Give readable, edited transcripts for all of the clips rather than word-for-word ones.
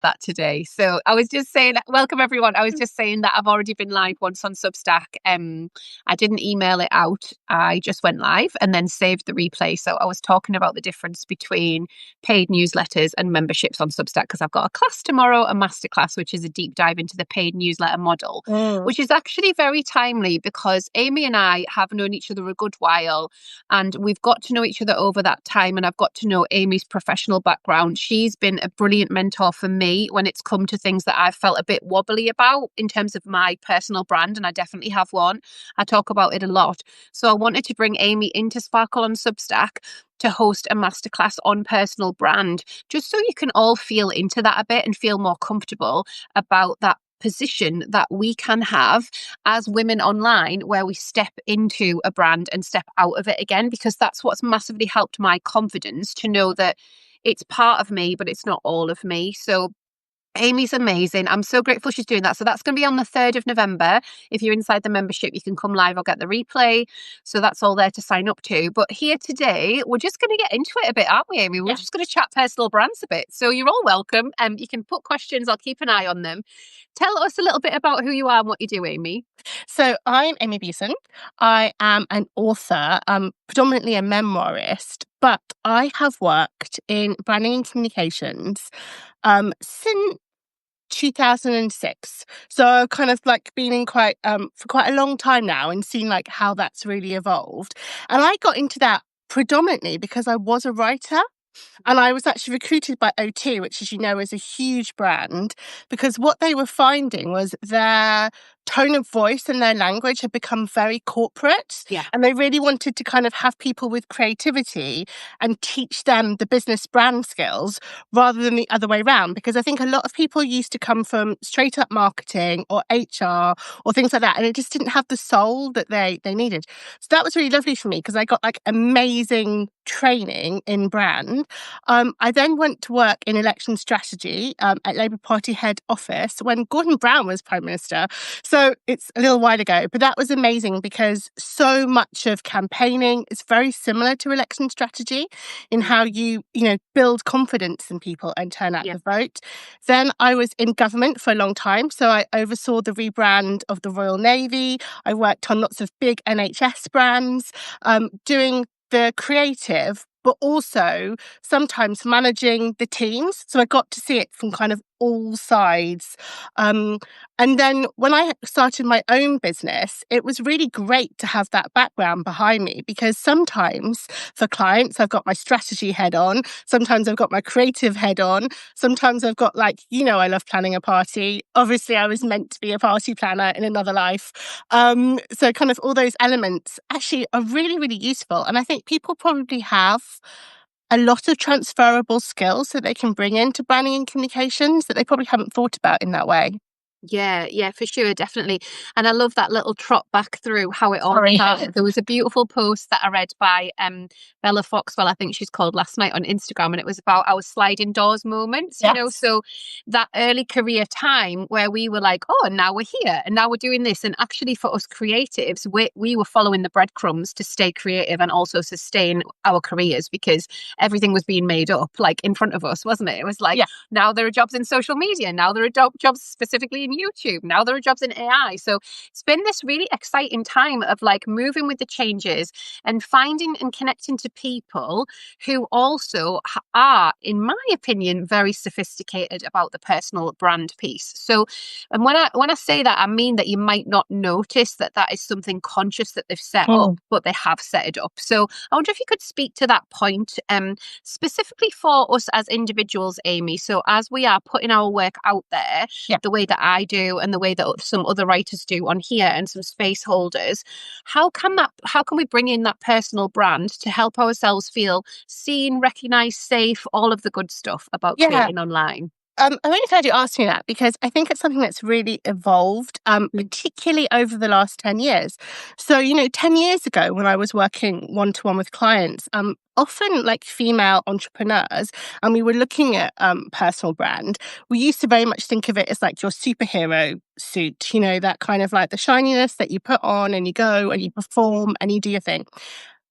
that today. So I was just saying, welcome everyone. I was just saying that I've already been live once on Substack. I didn't email it out. I just went live and then saved the replay. So I was talking about the difference between paid newsletters and memberships on Substack because I've got a class tomorrow, a masterclass, which is a deep dive into the paid newsletter model, which is actually very timely because Amy and I have known each other a good while and we've got to know each other over that time. And I've got to know Amy's professional background. She's been a brilliant mentor for me when it's come to things that I've felt a bit wobbly about in terms of my personal brand. And I definitely have one. I talk about it a lot. So I wanted to bring Amy into Sparkle on Substack to host a masterclass on personal brand, just so you can all feel into that a bit and feel more comfortable about that position that we can have as women online, where we step into a brand and step out of it again, because that's what's massively helped my confidence to know that it's part of me, but it's not all of me. So Amy's amazing. I'm so grateful she's doing that. So that's going to be on the 3rd of November. If you're inside the membership, you can come live or get the replay. So that's all there to sign up to. But here today, we're just going to get into it a bit, aren't we, Amy? We're just going to chat personal brands a bit. So you're all welcome. You can put questions. I'll keep an eye on them. Tell us a little bit about who you are and what you do, Amy. So I'm Amy Beeson. I am an author, predominantly a memoirist, but I have worked in branding and communications since 2006. So I've kind of like been in quite for quite a long time now and seen like how that's really evolved. And I got into that predominantly because I was a writer. And I was actually recruited by OT, which, as you know, is a huge brand, because what they were finding was their tone of voice and their language had become very corporate. Yeah. And they really wanted to kind of have people with creativity and teach them the business brand skills rather than the other way around. Because I think a lot of people used to come from straight up marketing or HR or things like that. And it just didn't have the soul that they needed. So that was really lovely for me because I got like amazing training in brand. I then went to work in election strategy at Labour Party head office when Gordon Brown was Prime Minister. So it's a little while ago, but that was amazing because so much of campaigning is very similar to election strategy in how you build confidence in people and turn out the vote. Then I was in government for a long time. So I oversaw the rebrand of the Royal Navy. I worked on lots of big NHS brands, doing the creative, but also sometimes managing the teams. So I got to see it from kind of all sides. And then when I started my own business, it was really great to have that background behind me because sometimes for clients, I've got my strategy head on. Sometimes I've got my creative head on. Sometimes I've got I love planning a party. Obviously, I was meant to be a party planner in another life. So kind of all those elements actually are really, really useful. And I think people probably have a lot of transferable skills that they can bring into branding and communications that they probably haven't thought about in that way. Yeah, for sure, definitely. And I love that little trot back through how it all started. There was a beautiful post that I read by Bella Foxwell, I think she's called, last night on Instagram, and it was about our sliding doors moments, so that early career time where we were like, oh, and now we're here, and now we're doing this. And actually for us creatives, we were following the breadcrumbs to stay creative and also sustain our careers because everything was being made up like in front of us, wasn't it? It was like, now there are jobs in social media, now there are jobs specifically in YouTube, now there are jobs in AI. So it's been this really exciting time of like moving with the changes and finding and connecting to people who also are, in my opinion, very sophisticated about the personal brand piece. So, and when I say that, I mean that you might not notice that is something conscious that they've set up, but they have set it up. So I wonder if you could speak to that point, specifically for us as individuals, Amy. So as we are putting our work out there, the way that I do and the way that some other writers do on here and some space holders, how can we bring in that personal brand to help ourselves feel seen, recognized, safe, all of the good stuff about creating online? I'm really glad you asked me that because I think it's something that's really evolved, particularly over the last 10 years. So, 10 years ago when I was working one-to-one with clients, often like female entrepreneurs, and we were looking at personal brand, we used to very much think of it as like your superhero suit, that kind of like the shininess that you put on and you go and you perform and you do your thing.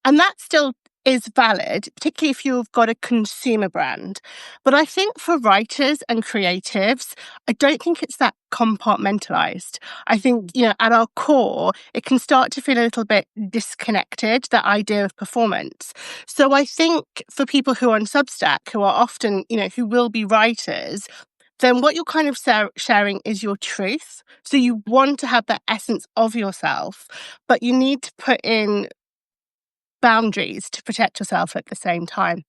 And that still is valid, particularly if you've got a consumer brand. But I think for writers and creatives, I don't think it's that compartmentalized. I think, at our core, it can start to feel a little bit disconnected, that idea of performance. So I think for people who are on Substack, who are often, who will be writers, then what you're kind of sharing is your truth. So you want to have that essence of yourself, but you need to put in boundaries to protect yourself at the same time.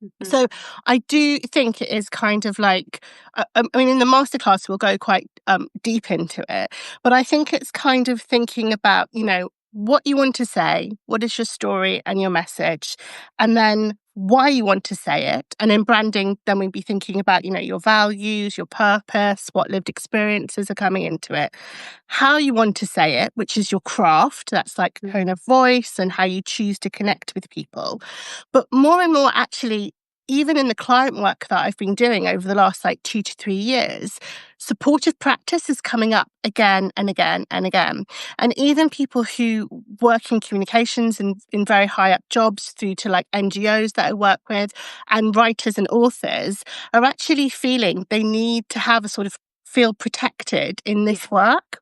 Mhm. So I do think it is kind of like, I mean, in the masterclass, we'll go quite deep into it, but I think it's kind of thinking about, what you want to say, what is your story and your message, and then why you want to say it. And in branding, then we'd be thinking about, your values, your purpose, what lived experiences are coming into it, how you want to say it, which is your craft. That's like tone of voice and how you choose to connect with people. But more and more, actually, even in the client work that I've been doing over the last 2 to 3 years, supportive practice is coming up again and again and again. And even people who work in communications and in very high up jobs through to NGOs that I work with, and writers and authors are actually feeling they need to have a sort of feel protected in this work.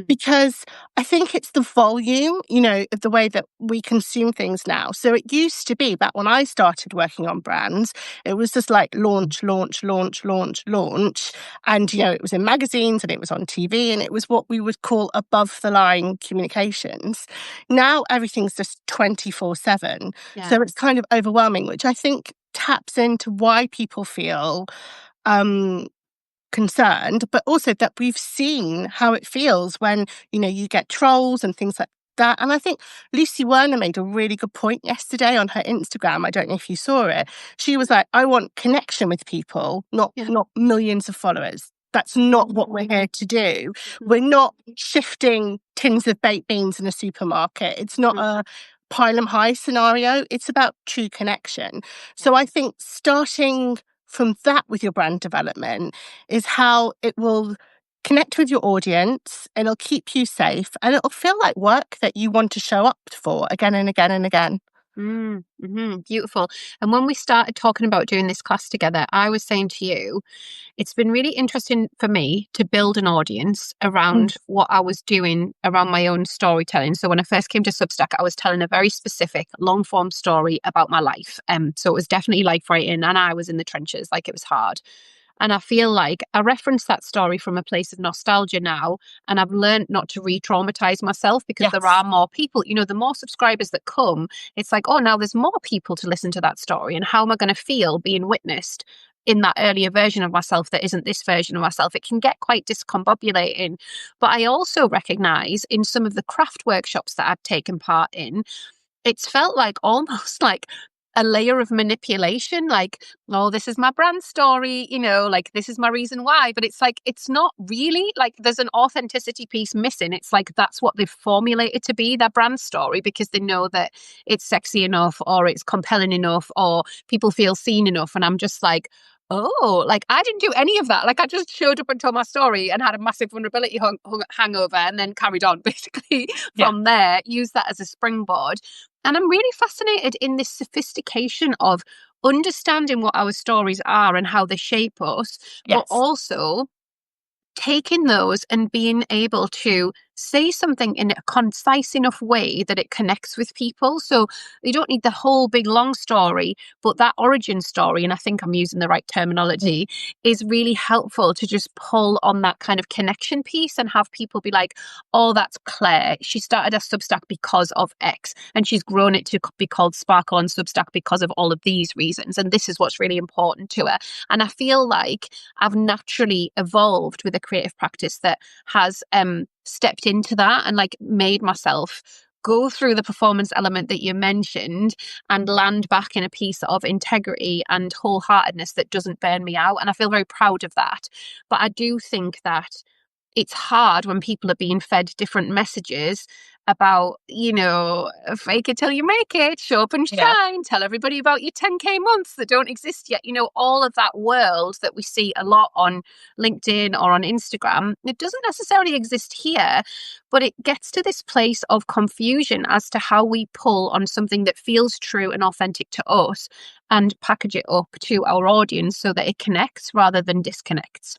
Because I think it's the volume, of the way that we consume things now. So it used to be back when I started working on brands, it was just launch, launch, launch, launch, launch. And, it was in magazines and it was on TV and it was what we would call above the line communications. Now everything's just 24/7. Yeah. So it's kind of overwhelming, which I think taps into why people feel um concerned, but also that we've seen how it feels when, you get trolls and things like that. And I think Lucy Werner made a really good point yesterday on her Instagram. I don't know if you saw it. She was like, I want connection with people, not Yeah. not millions of followers. That's not what we're here to do. Mhm. We're not shifting tins of baked beans in a supermarket. It's not a pile 'em high scenario. It's about true connection. So I think starting from that with your brand development is how it will connect with your audience, it'll keep you safe, and it'll feel like work that you want to show up for again and again and again. Beautiful. And when we started talking about doing this class together, I was saying to you, it's been really interesting for me to build an audience Mm. around what I was doing around my own storytelling. So when I first came to Substack, I was telling a very specific long form story about my life. So it was definitely life writing, and I was in the trenches, like it was hard. And I feel like I reference that story from a place of nostalgia now. And I've learned not to re traumatize myself because there Yes. are more people, the more subscribers that come, it's like, oh, now there's more people to listen to that story. And how am I going to feel being witnessed in that earlier version of myself that isn't this version of myself? It can get quite discombobulating. But I also recognize in some of the craft workshops that I've taken part in, it's felt like almost like a layer of manipulation, like, oh, this is my brand story, like this is my reason why. But it's like, it's not really like there's an authenticity piece missing. It's like that's what they've formulated to be their brand story because they know that it's sexy enough or it's compelling enough or people feel seen enough. And I'm just like, oh, like I didn't do any of that. Like I just showed up and told my story and had a massive vulnerability hangover and then carried on basically Yeah. from there, use that as a springboard. And I'm really fascinated in this sophistication of understanding what our stories are and how they shape us, but Yes. also taking those and being able to say something in a concise enough way that it connects with people. So you don't need the whole big long story, but that origin story, and I think I'm using the right terminology, is really helpful to just pull on that kind of connection piece and have people be like, oh, that's Claire. She started a Substack because of X, and she's grown it to be called Sparkle on Substack because of all of these reasons. And this is what's really important to her. And I feel like I've naturally evolved with a creative practice that has stepped into that and made myself go through the performance element that you mentioned and land back in a piece of integrity and wholeheartedness that doesn't burn me out. And I feel very proud of that. But I do think that it's hard when people are being fed different messages about, fake it till you make it, show up and Yeah. shine, tell everybody about your 10K months that don't exist yet. All of that world that we see a lot on LinkedIn or on Instagram, it doesn't necessarily exist here, but it gets to this place of confusion as to how we pull on something that feels true and authentic to us and package it up to our audience so that it connects rather than disconnects.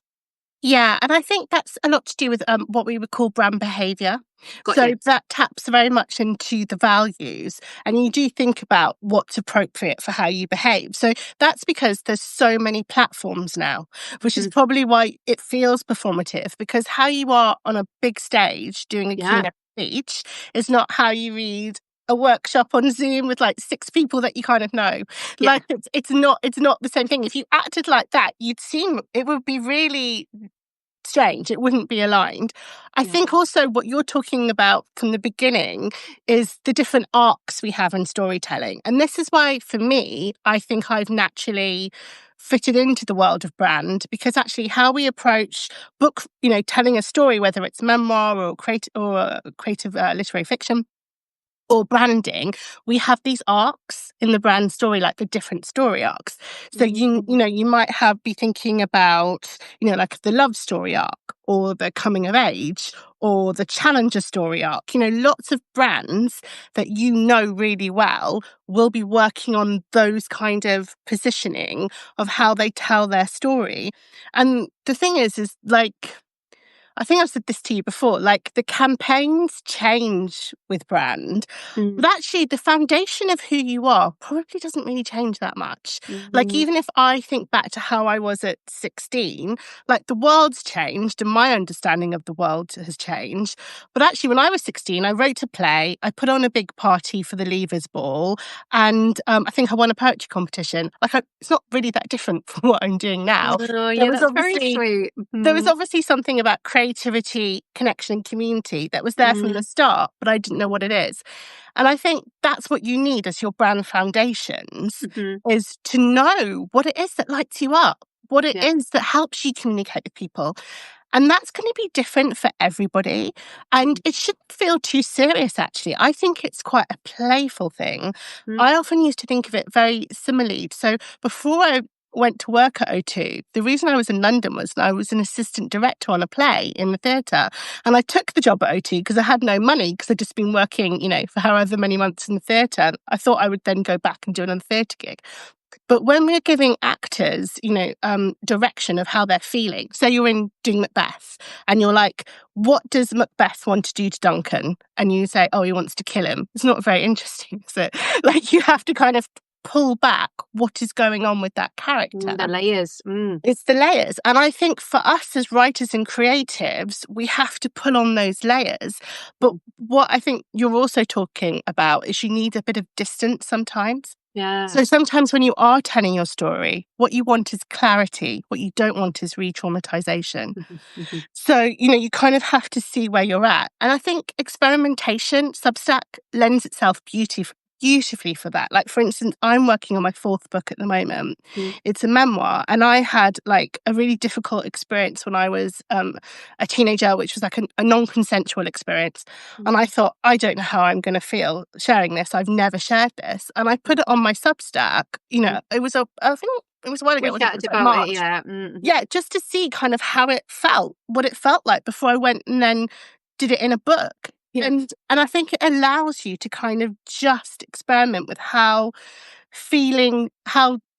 Yeah, and I think that's a lot to do with what we would call brand behavior. Got you. So that taps very much into the values, and you do think about what's appropriate for how you behave. So that's because there's so many platforms now, which is Mhm. probably why it feels performative, because how you are on a big stage doing a Yeah. keynote speech is not how you read a workshop on Zoom with like 6 people that you kind of know. Yeah. Like it's not the same thing. If you acted like that, you'd seem it would be really strange. It wouldn't be aligned. I Yeah. think also what you're talking about from the beginning is the different arcs we have in storytelling. And this is why, for me, I think I've naturally fitted into the world of brand, because actually how we approach telling a story, whether it's memoir or creative literary fiction, or branding, we have these arcs in the brand story, like the different story arcs. So you might be thinking about, like the love story arc or the coming of age or the challenger story arc. Lots of brands that really well will be working on those kind of positioning of how they tell their story. And the thing is like, I think I've said this to you before, like the campaigns change with brand, Mm. but actually the foundation of who you are probably doesn't really change that much. Like, Mhm. even if I think back to how I was at 16, like the world's changed and my understanding of the world has changed. But actually, when I was 16, I wrote a play, I put on a big party for the Leavers Ball, and I think I won a poetry competition. It's not really that different from what I'm doing now. Oh, There yeah, was that's very obviously sweet. there was Mhm. obviously something about creativity, connection, and community that was there from the Mm. start, but I didn't know what it is. And I think that's what you need as your brand foundations, Mhm. is to know what it is that lights you up, what it Yeah. is that helps you communicate with people. And that's going to be different for everybody. And it shouldn't feel too serious, actually. I think it's quite a playful thing. Mm. I often used to think of it very similarly. So before I went to work at O2, the reason I was in London was I was an assistant director on a play in the theatre. And I took the job at O2 because I had no money, because I'd just been working, for however many months in the theatre. I thought I would then go back and do another theatre gig. But when we're giving actors, direction of how they're feeling, say you're doing Macbeth and you're like, what does Macbeth want to do to Duncan? And you say, oh, he wants to kill him. It's not very interesting, is it? Like, you have to kind of pull back what is going on with that character. The layers. Mm. It's the layers. And I think for us as writers and creatives, we have to pull on those layers. But what I think you're also talking about is you need a bit of distance sometimes. Yeah. So sometimes when you are telling your story, what you want is clarity. What you don't want is re-traumatization. Mhm. Mhm. So, you kind of have to see where you're at. And I think experimentation, Substack lends itself beautifully for that. Like, for instance, I'm working on my 4th book at the moment. Mm. It's a memoir, and I had like a really difficult experience when I was a teenager, which was like a non-consensual experience. And I thought, I don't know how I'm going to feel sharing this. I've never shared this. And I put it on my Substack. Mm. I think it was a while ago. We I think it chatted was like about it, March. yeah. Mm. Yeah, just to see kind of how it felt, what it felt like before I went and then did it in a book. Yeah. And I think it allows you to kind of just experiment with how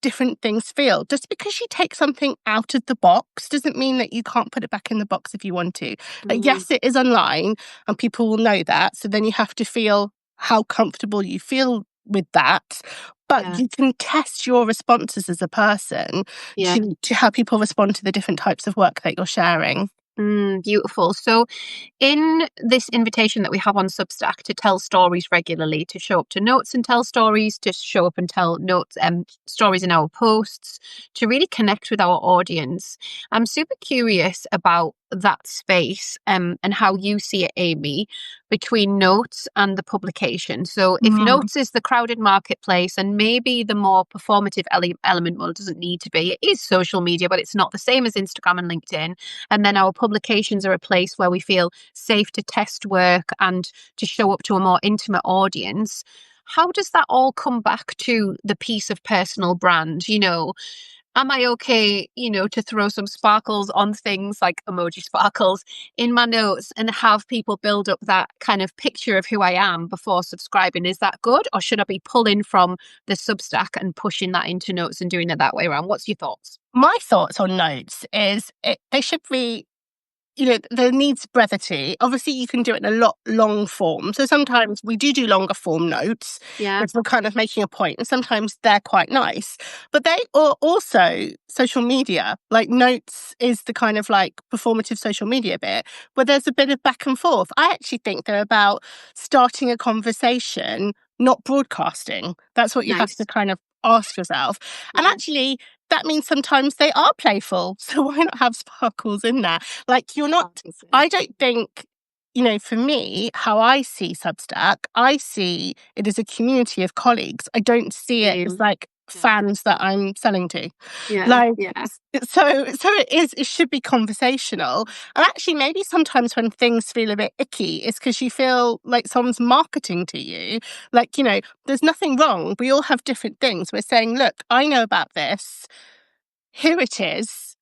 different things feel. Just because you take something out of the box doesn't mean that you can't put it back in the box if you want to. Like, Mm. yes, it is online and people will know that. So then you have to feel how comfortable you feel with that. But Yeah. you can test your responses as a person Yeah. to how people respond to the different types of work that you're sharing. Beautiful. So, in this invitation that we have on Substack to tell stories regularly, to show up to notes and tell stories, to show up and tell notes and stories in our posts, to really connect with our audience, I'm super curious about that space, and how you see it, Amy, between notes and the publication. So if Mm. notes is the crowded marketplace and maybe the more performative element, well, it doesn't need to be. It is social media, but it's not the same as Instagram and LinkedIn. And then our publications are a place where we feel safe to test work and to show up to a more intimate audience. How does that all come back to the piece of personal brand? Am I okay, to throw some sparkles on things like emoji sparkles in my notes and have people build up that kind of picture of who I am before subscribing? Is that good? Or should I be pulling from the Substack and pushing that into notes and doing it that way around? What's your thoughts? My thoughts on notes is they should be, there needs brevity. Obviously, you can do it in a lot long form. So sometimes we do longer form notes Yeah, if we're kind of making a point, and sometimes they're quite nice. But they are also social media. Like notes is the kind of like performative social media bit where there's a bit of back and forth. I actually think they're about starting a conversation, not broadcasting. That's what you have to nice. kind of ask yourself. And Yeah, actually, that means sometimes they are playful. So why not have sparkles in there? Like you're not, obviously. I don't think, for me, how I see Substack, I see it as a community of colleagues. I don't see it as Same. like Yeah, fans that I'm selling to. yeah, Like, yeah. so it should be conversational. And actually, maybe sometimes when things feel a bit icky, it's because you feel like someone's marketing to you. Like, there's nothing wrong. We all have different things. We're saying, look, I know about this. Here it is.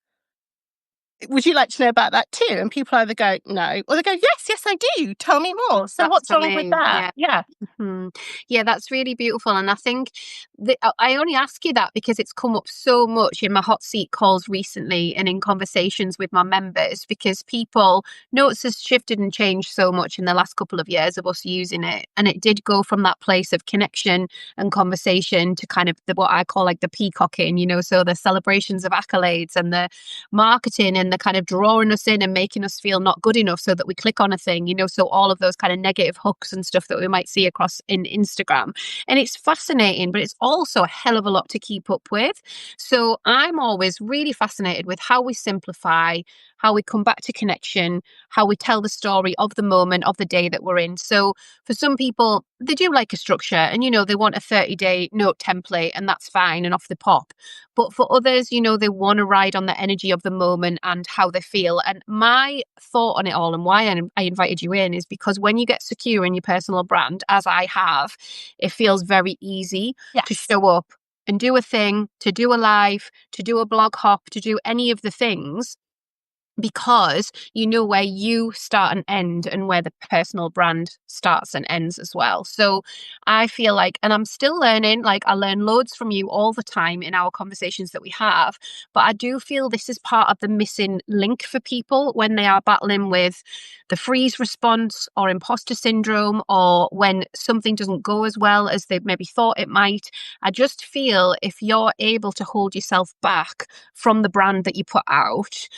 Would you like to know about that too? And people either go, no, or they go, yes, I do. Tell me more. So That's what's for wrong with me. that? Yeah. Yeah. Mhm. Yeah, that's really beautiful. And I think that I only ask you that because it's come up so much in my hot seat calls recently and in conversations with my members, because people notes has shifted and changed so much in the last couple of years of us using it. And it did go from that place of connection and conversation to kind of what I call like the peacocking, so the celebrations of accolades and the marketing and the kind of drawing us in and making us feel not good enough so that we click on a thing, so all of those kind of negative hooks and stuff that we might see across in Instagram. And it's fascinating, but it's also a hell of a lot to keep up with. So I'm always really fascinated with how we simplify, how we come back to connection, how we tell the story of the moment, of the day that we're in. So for some people, they do like a structure and, they want a 30-day note template, and that's fine and off the pop. But for others, they want to ride on the energy of the moment and how they feel. And my thought on it all and why I invited you in is because when you get secure in your personal brand, as I have, it feels very easy to Yes. show up and do a thing, to do a live, to do a blog hop, to do any of the things, because you know where you start and end and where the personal brand starts and ends as well. So I feel like, and I'm still learning, like I learn loads from you all the time in our conversations that we have, but I do feel this is part of the missing link for people when they are battling with the freeze response or imposter syndrome, or when something doesn't go as well as they maybe thought it might. I just feel if you're able to hold yourself back from the brand that you put out,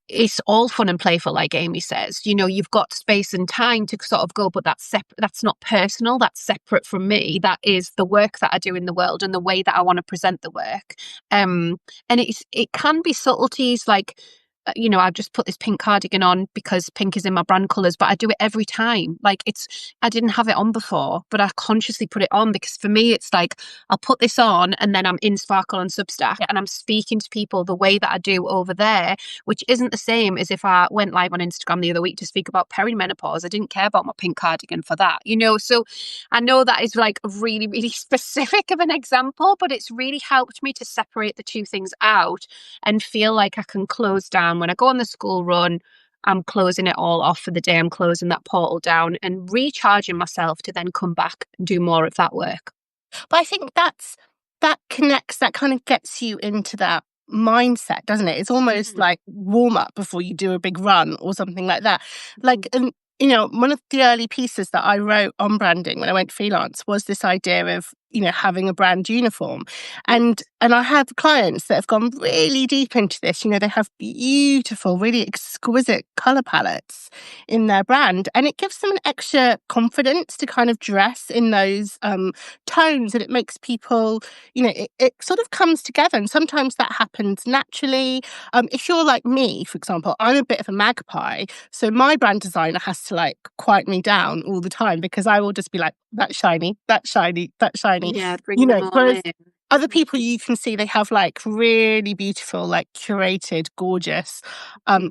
it's all fun and playful, like Amy says. You've got space and time to sort of go, but that's separate. That's not personal. That's separate from me. That is the work that I do in the world and the way that I want to present the work. And it can be subtleties like, I've just put this pink cardigan on because pink is in my brand colors, but I do it every time. Like I didn't have it on before, but I consciously put it on because for me, it's like I'll put this on and then I'm in Sparkle and Substack Yeah. and I'm speaking to people the way that I do over there, which isn't the same as if I went live on Instagram the other week to speak about perimenopause. I didn't care about my pink cardigan for that, So I know that is like really, really specific of an example, but it's really helped me to separate the two things out and feel like I can close down. When I go on the school run, I'm closing it all off for the day. I'm closing that portal down and recharging myself to then come back and do more of that work. But I think that connects, that kind of gets you into that mindset, doesn't it? It's almost Mm. like warm up before you do a big run or something like that. Mhm. Like, and one of the early pieces that I wrote on branding when I went freelance was this idea of having a brand uniform. And I have clients that have gone really deep into this. They have beautiful, really exquisite color palettes in their brand, and it gives them an extra confidence to kind of dress in those tones, and it makes people, it sort of comes together. And sometimes that happens naturally. If you're like me, for example, I'm a bit of a magpie, so my brand designer has to like quiet me down all the time, because I will just be like, that's shiny, that's shiny, that's shiny. Yeah, bring them all Whereas in. other people, you can see they have like really beautiful, like curated, gorgeous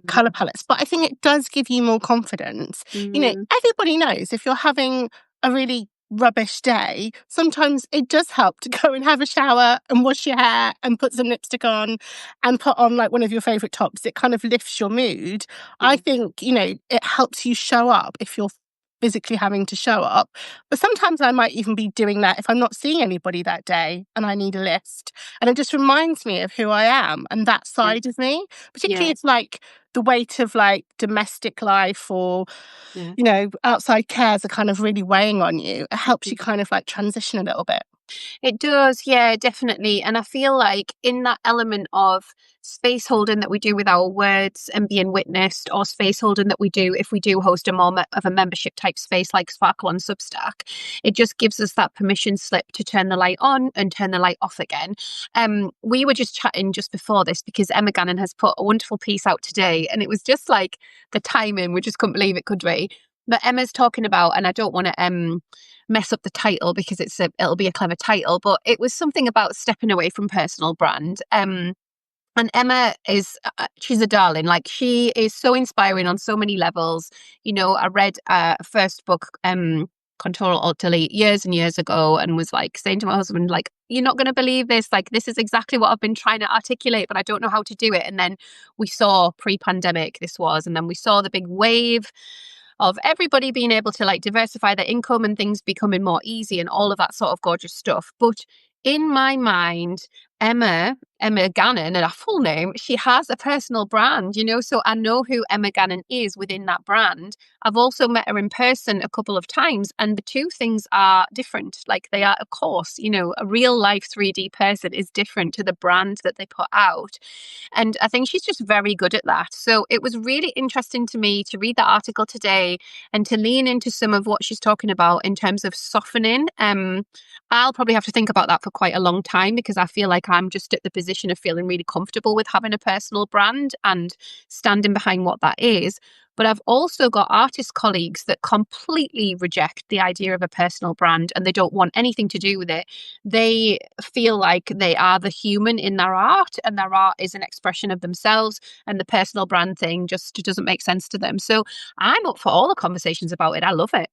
color palettes. But I think it does give you more confidence. Everybody knows if you're having a really rubbish day, sometimes it does help to go and have a shower and wash your hair and put some lipstick on and put on like one of your favorite tops. It kind of lifts your mood. I think, it helps you show up if you're physically having to show up. But sometimes I might even be doing that if I'm not seeing anybody that day and I need a list. And it just reminds me of who I am and that side of me, particularly if like the weight of like domestic life or, outside cares are kind of really weighing on you. It helps you kind of like transition a little bit. It does, yeah, definitely. And I feel like in that element of space holding that we do with our words and being witnessed, or space holding that we do if we do host a more of a membership type space like Sparkle on Substack, it just gives us that permission slip to turn the light on and turn the light off again. We were just chatting just before this because Emma Gannon has put a wonderful piece out today, and it was just like the timing, we just couldn't believe it, could we? But Emma's talking about, and I don't want to mess up the title because it'll be a clever title, but it was something about stepping away from personal brand. And Emma she's a darling. Like, she is so inspiring on so many levels. I read first book, Control Alt Delete, years and years ago, and was like saying to my husband, like, you're not going to believe this. Like, this is exactly what I've been trying to articulate, but I don't know how to do it. And then we saw pre-pandemic and then we saw the big wave of everybody being able to like diversify their income and things becoming more easy and all of that sort of gorgeous stuff. But in my mind, Emma Gannon, and her full name, she has a personal brand, so I know who Emma Gannon is within that brand. I've also met her in person a couple of times, and the two things are different. Like, they are, of course, a real life 3D person is different to the brand that they put out. And I think she's just very good at that. So it was really interesting to me to read that article today and to lean into some of what she's talking about in terms of softening. I'll probably have to think about that for quite a long time, because I feel like I'm just at the position of feeling really comfortable with having a personal brand and standing behind what that is. But I've also got artist colleagues that completely reject the idea of a personal brand, and they don't want anything to do with it. They feel like they are the human in their art, and their art is an expression of themselves, and the personal brand thing just doesn't make sense to them. So I'm up for all the conversations about it. I love it.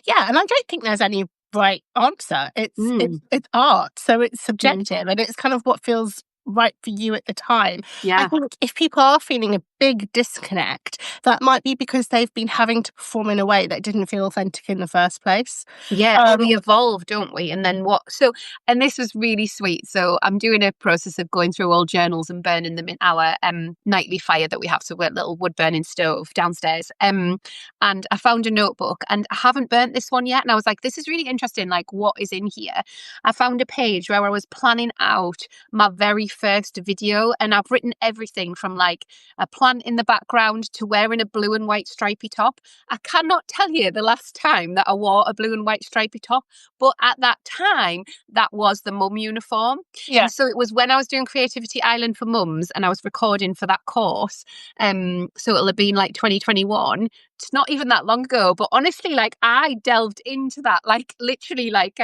Yeah, and I don't think there's any right answer. It's art, so it's subjective, and it's kind of what feels right for you at the time. I think if people are feeling a big disconnect, that might be because they've been having to perform in a way that didn't feel authentic in the first place. We evolve, don't we? And then what? So, and this was really sweet. So I'm doing a process of going through old journals and burning them in our nightly fire that we have. So we're a little wood burning stove downstairs. And I found a notebook, and I haven't burnt this one yet. And I was like, this is really interesting. Like, what is in here? I found a page where I was planning out my very first video, and I've written everything from like a plant in the background to wearing a blue and white stripy top. I cannot tell you the last time that I wore a blue and white stripy top, but at that time, that was the mum uniform. Yeah. And so it was when I was doing Creativity Island for mums, and I was recording for that course. So it'll have been like 2021. It's not even that long ago, but honestly, like, I delved into that, like, literally, like,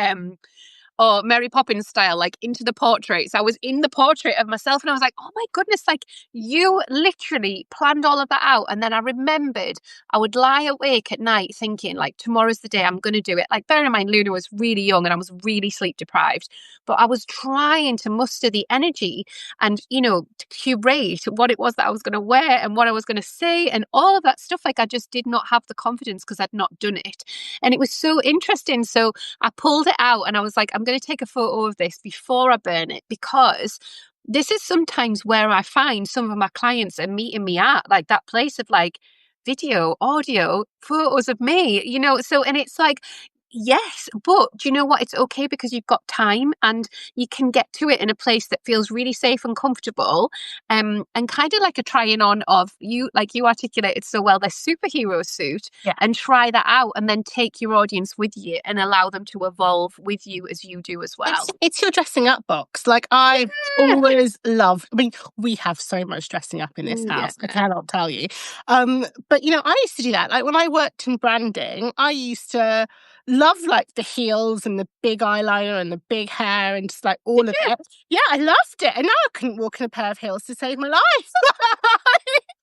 or Mary Poppins style, like, into the portraits. I was in the portrait of myself, and I was like, oh my goodness, like, you literally planned all of that out. And then I remembered I would lie awake at night thinking, like, tomorrow's the day I'm going to do it. Like, bear in mind, Luna was really young and I was really sleep deprived, but I was trying to muster the energy and, to curate what it was that I was going to wear and what I was going to say and all of that stuff. Like, I just did not have the confidence because I'd not done it. And it was so interesting. So I pulled it out and I was like, I'm going to take a photo of this before I burn it, because this is sometimes where I find some of my clients are meeting me at, like, that place of like video, audio, photos of me, so, and it's like, Yes, but do you know what? It's okay because you've got time and you can get to it in a place that feels really safe and comfortable. And kind of like a trying on of you, like you articulated so well, the superhero suit, Yeah. and try that out and then take your audience with you and allow them to evolve with you as you do as It's well. it's your dressing up box. Like, I've Yeah. always loved, I mean, we have so much dressing up in this Yeah. house, I cannot tell you. But, I used to do that. Like, when I worked in branding, I used to love, like, the heels and the big eyeliner and the big hair and just, like, Did all of you? it. Yeah, I loved it, and now I couldn't walk in a pair of heels to save my life.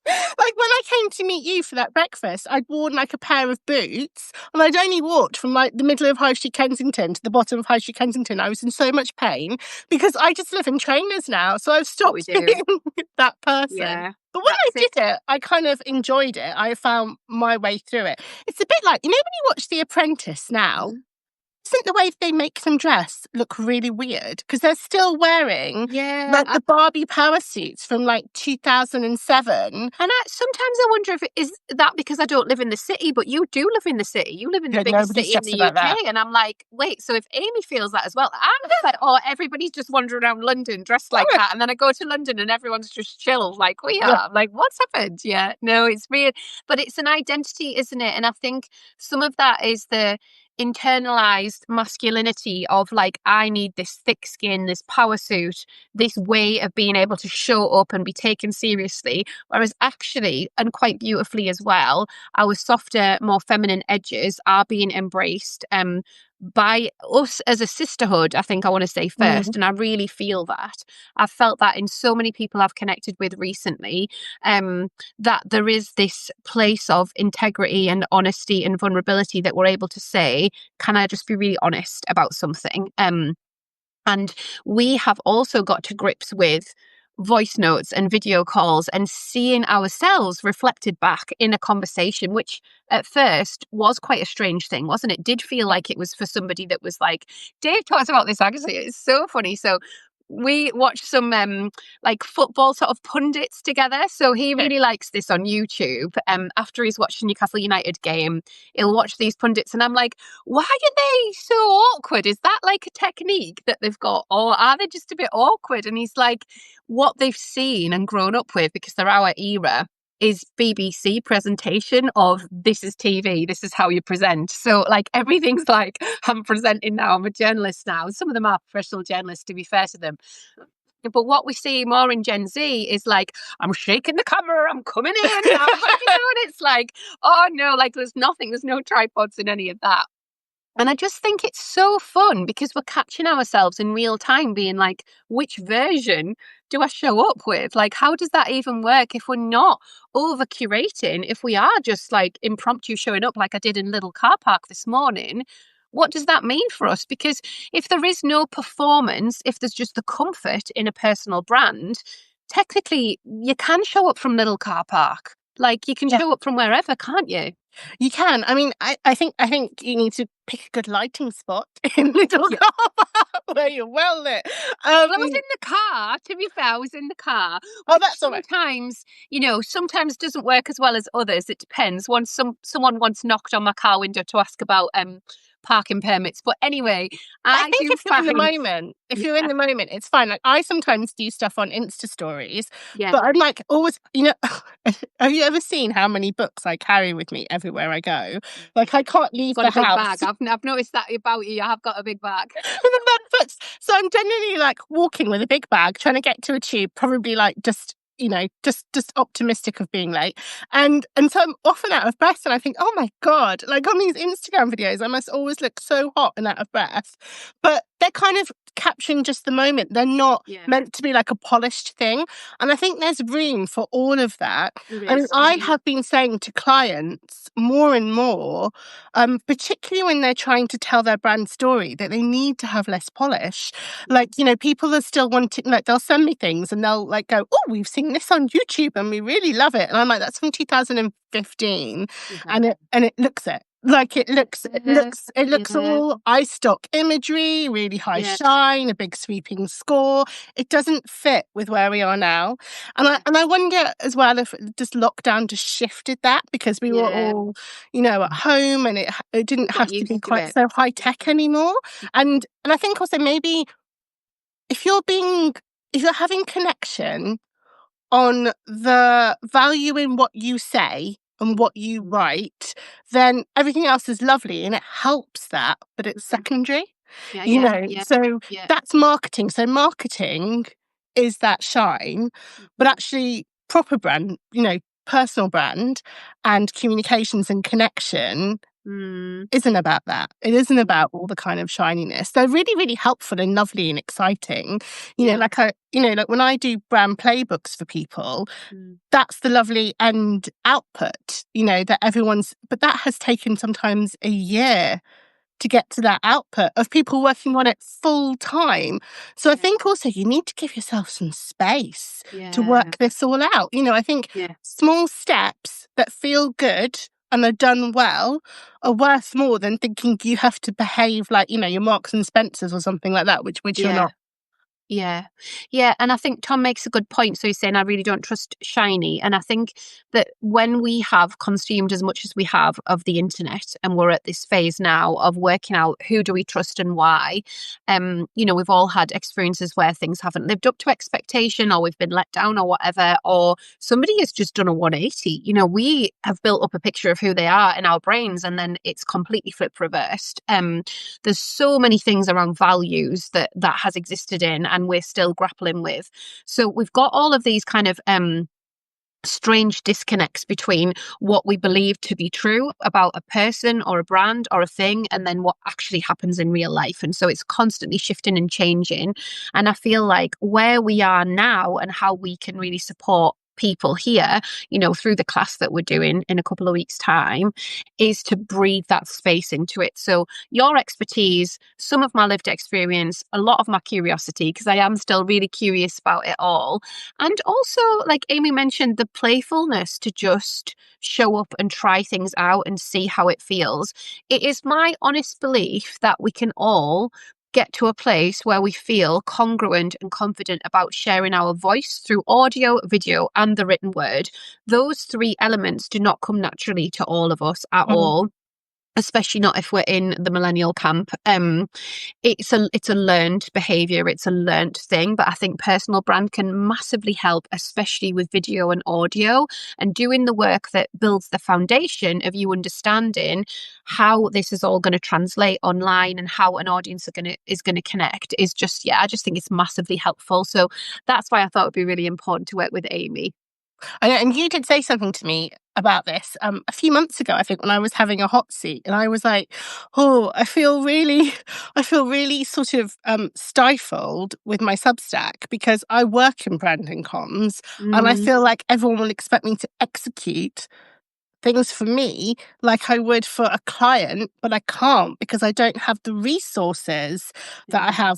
Like, when I came to meet you for that breakfast, I'd worn, like, a pair of boots, and I'd only walked from, like, the middle of High Street Kensington to the bottom of High Street Kensington. I was in so much pain because I just live in trainers now, so I've What we stopped do. being that person. Yeah. But when I That's did it. it, I kind of enjoyed it. I found my way through it. It's a bit like, when you watch The Apprentice now, Mhm. isn't the way they make them dress look really weird? Because they're still wearing, Yeah. like, the Barbie power suits from, like, 2007. And sometimes I wonder if it is that because I don't live in the city, but you do live in the city. You live in the Yeah, biggest nobody's city in stressed the about UK. that. And I'm like, wait, so if Amy feels that as well, I'm just like, oh, everybody's just wandering around London dressed like that. And then I go to London and everyone's just chill like we Yeah. are. I'm like, what's happened? Yeah, no, it's weird. But it's an identity, isn't it? And I think some of that is the internalized masculinity of like, I need this thick skin, this power suit, this way of being able to show up and be taken seriously. Whereas actually, and quite beautifully as well, our softer, more feminine edges are being embraced by us as a sisterhood, I think I want to say first. Mm. And I really feel that. I've felt that in so many people I've connected with recently, that there is this place of integrity and honesty and vulnerability that we're able to say, can I just be really honest about something? And we have also got to grips with voice notes and video calls and seeing ourselves reflected back in a conversation, which at first was quite a strange thing, wasn't it? Did feel like it was for somebody that was like, Dave talks about this actually. It's so funny. So we watched some like football sort of pundits together. So he Okay. really likes this on YouTube. After he's watched a Newcastle United game, he'll watch these pundits, and I'm like, why are they so awkward? Is that like a technique that they've got, or are they just a bit awkward? And he's like, what they've seen and grown up with, because they're our era, is BBC presentation of this is TV, this is how you present. So like everything's like, I'm presenting now, I'm a journalist now. Some of them are professional journalists, to be fair to them. But what we see more in Gen Z is like, I'm shaking the camera, I'm coming in, and it's like, oh no, like there's no tripods in any of that. And I just think it's so fun because we're catching ourselves in real time being like, which version do I show up with? Like, how does that even work if we're not over curating? If we are just like impromptu showing up, like I did in Little Car Park this morning, what does that mean for us? Because if there is no performance, if there's just the comfort in a personal brand, technically you can show up from Little Car Park. Like you can Yeah. show up from wherever, can't you? You can. I mean, I think you need to pick a good lighting spot in Little Yeah. Car where you're well lit. Well, I was in the car, to be fair, I was in the car, Oh, which that's all right. sometimes doesn't work as well as others. It depends. Someone once knocked on my car window to ask about parking permits. But anyway, I I think do find if you're in yeah, the moment, it's fine. Like, I sometimes do stuff on Insta stories, yeah. but I'm like always, have you ever seen how many books I carry with me everywhere I go? Like, I can't leave Got the a big house bag. I've noticed that about you. I have got a big bag. with a bag books. So I'm generally like walking with a big bag, trying to get to a tube, probably like just optimistic of being late. And so I'm often out of breath and I think, oh my God, like on these Instagram videos, I must always look so hot and out of breath. But they're kind of capturing just the moment. They're not Yeah, meant to be like a polished thing. And I think there's room for all of that. there I mean, is. I have been saying to clients more and more, particularly when they're trying to tell their brand story, that they need to have less polish. Like, people are still wanting, like, they'll send me things and they'll like go, oh, we've seen this on YouTube and we really love it. And I'm like, that's from 2015. Okay. And it looks it. Like Yeah, it looks yeah, all eye stock imagery, really high yeah, shine, a big sweeping score. It doesn't fit with where we are now. yeah, And I wonder as well if just lockdown just shifted that because we were yeah. all, at home and it didn't Got have to be used to quite it. so high tech anymore. And I think also maybe if you're being if you're having connection on the value in what you say and what you write, then everything else is lovely and it helps that, but it's Mhm. secondary, Yeah, yeah, yeah, So yeah. that's marketing. So marketing is that shine, but Mhm. actually proper brand, personal brand and communications and connection Mm, isn't about that. It isn't mm, about all the kind of shininess. They're really, really helpful and lovely and exciting. yeah. Like when I do brand playbooks for people, Mm, that's the lovely end output, that but that has taken sometimes a year to get to that output of people working on it full time. So I yeah, think also you need to give yourself some space to yeah, work this all out. I think yeah. small steps that feel good and are done well are worth more than thinking you have to behave like, your Marks and Spencers or something like that, which you're Yeah. not. Yeah. Yeah. And I think Tom makes a good point. So he's saying, I really don't trust shiny. And I think that when we have consumed as much as we have of the internet, and we're at this phase now of working out who do we trust and why, we've all had experiences where things haven't lived up to expectation, or we've been let down, or whatever, or somebody has just done a 180. We have built up a picture of who they are in our brains, and then it's completely flip reversed. There's so many things around values that has existed in and we're still grappling with. So we've got all of these kind of strange disconnects between what we believe to be true about a person or a brand or a thing and then what actually happens in real life. And so it's constantly shifting and changing. And I feel like where we are now and how we can really support people here, through the class that we're doing in a couple of weeks' time, is to breathe that space into it. So your expertise, some of my lived experience, a lot of my curiosity, because I am still really curious about it all, and also, like Amy mentioned, the playfulness to just show up and try things out and see how it feels. It is my honest belief that we can all get to a place where we feel congruent and confident about sharing our voice through audio, video, and the written word. Those three elements do not come naturally to all of us at Mm. all, especially not if we're in the millennial camp. It's a learned behavior, it's a learned thing, but I think personal brand can massively help, especially with video and audio, and doing the work that builds the foundation of you understanding how this is all going to translate online and how an audience is going to connect is just, yeah, I just think it's massively helpful. So that's why I thought it would be really important to work with Amy. And you did say something to me about this a few months ago, I think, when I was having a hot seat, and I was like, "Oh, I feel really sort of stifled with my Substack because I work in brand and comms, and I Mm, feel like everyone will expect me to execute things for me like I would for a client, but I can't because I don't have the resources that I yeah. have.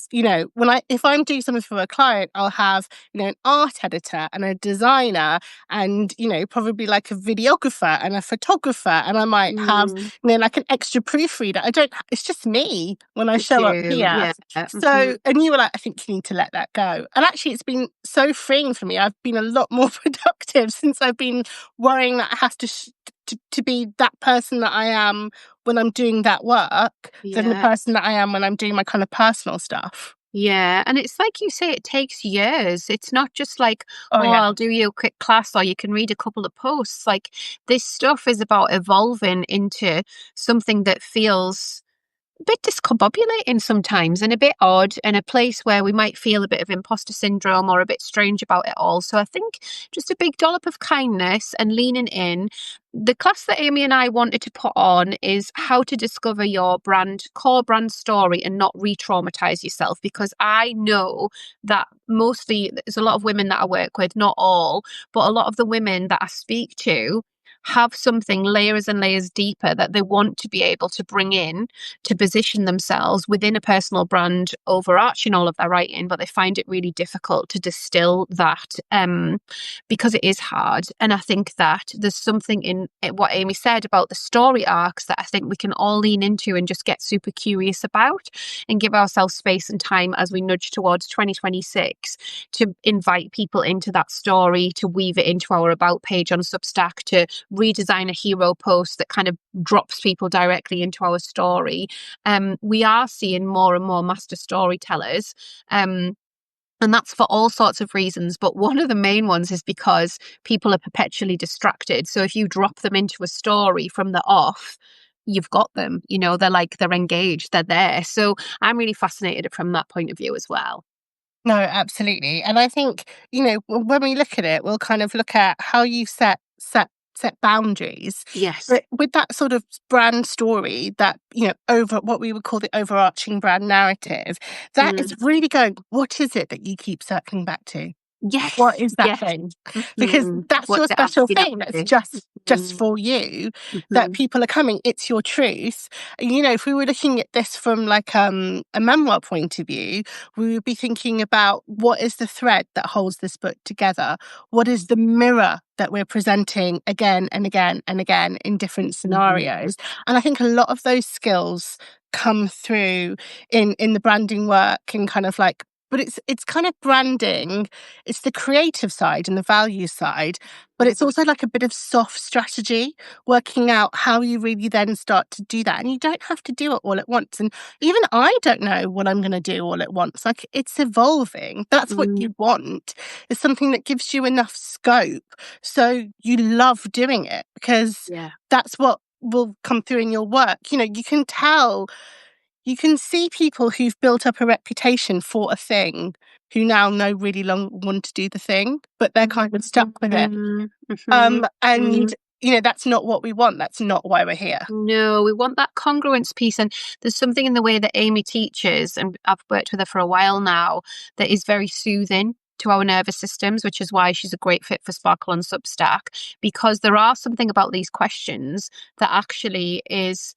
If I'm doing something for a client, I'll have, an art editor and a designer and, probably like a videographer and a photographer. And I might have, Mm, like an extra proofreader. It's just me when I just show up you. here. Yeah. Hmm. So, and you were like, I think you need to let that go. And actually, it's been so freeing for me. I've been a lot more productive since I've been worrying that I have to be that person that I am when I'm doing that work than the Yeah. person that I am when I'm doing my kind of personal stuff. Yeah. And it's like you say, it takes years. It's not just like, Oh, oh, yeah. I'll do you a quick class or you can read a couple of posts. Like this stuff is about evolving into something that feels a bit discombobulating sometimes and a bit odd, and a place where we might feel a bit of imposter syndrome or a bit strange about it all. So I think just a big dollop of kindness and leaning in. The class that Amy and I wanted to put on is how to discover your core brand story and not re-traumatize yourself, because I know that mostly there's a lot of women that I work with, not all, but a lot of the women that I speak to have something layers and layers deeper that they want to be able to bring in to position themselves within a personal brand, overarching all of their writing, but they find it really difficult to distill that, because it is hard. And I think that there's something in what Amy said about the story arcs that I think we can all lean into and just get super curious about, and give ourselves space and time as we nudge towards 2026 to invite people into that story, to weave it into our about page on Substack, to redesign a hero post that kind of drops people directly into our story. We are seeing more and more master storytellers. And that's for all sorts of reasons. But one of the main ones is because people are perpetually distracted. So if you drop them into a story from the off, you've got them, they're engaged, they're there. So I'm really fascinated from that point of view as well. No, absolutely. And I think, when we look at it, we'll kind of look at how you set boundaries. Yes. But with that sort of brand story, that, over what we would call the overarching brand narrative, that is really going, what is it that you keep circling back to? Yes. What is that Yes. thing? Because that's your What's it special asking us thing. to That's do? just for you. That Mhm. people are coming. It's your truth. And, if we were looking at this from like a memoir point of view, we would be thinking about what is the thread that holds this book together. What is the mirror that we're presenting again and again and again in different scenarios? And I think a lot of those skills come through in the branding work, and kind of like, but it's kind of branding. It's the creative side and the value side, but it's also like a bit of soft strategy, working out how you really then start to do that. And you don't have to do it all at once. And even I don't know what I'm going to do all at once. Like, it's evolving. That's what you want, is something that gives you enough scope so you love doing it, because Yeah. that's what will come through in your work. You can tell, you can see people who've built up a reputation for a thing, who now know really long want to do the thing, but they're kind of stuck with it. And that's not what we want. That's not why we're here. No, we want that congruence piece. And there's something in the way that Amy teaches, and I've worked with her for a while now, that is very soothing to our nervous systems, which is why she's a great fit for Sparkle on Substack, because there are something about these questions that actually is,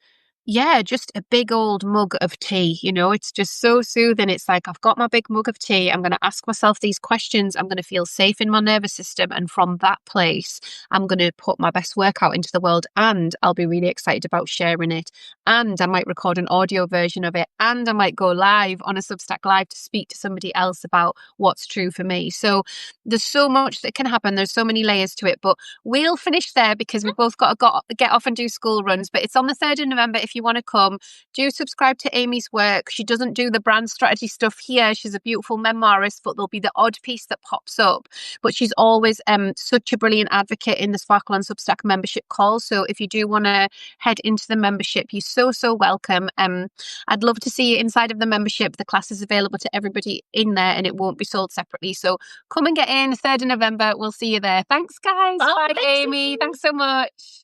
yeah, just a big old mug of tea. It's just so soothing. It's like, I've got my big mug of tea. I'm going to ask myself these questions. I'm going to feel safe in my nervous system. And from that place, I'm going to put my best work out into the world, and I'll be really excited about sharing it. And I might record an audio version of it. And I might go live on a Substack Live to speak to somebody else about what's true for me. So there's so much that can happen. There's so many layers to it. But we'll finish there because we've both got to get off and do school runs. But it's on the 3rd of November if you want to come. Do subscribe to Amy's work. She doesn't do the brand strategy stuff here. She's a beautiful memoirist, but there'll be the odd piece that pops up. But she's always such a brilliant advocate in the Sparkle on Substack membership call. So if you do want to head into the membership, you're so welcome. I'd love to see you inside of the membership. The class is available to everybody in there, and it won't be sold separately. So come and get in 3rd of November. We'll see you there. Thanks, guys. Bye, Amy. Thanks so much.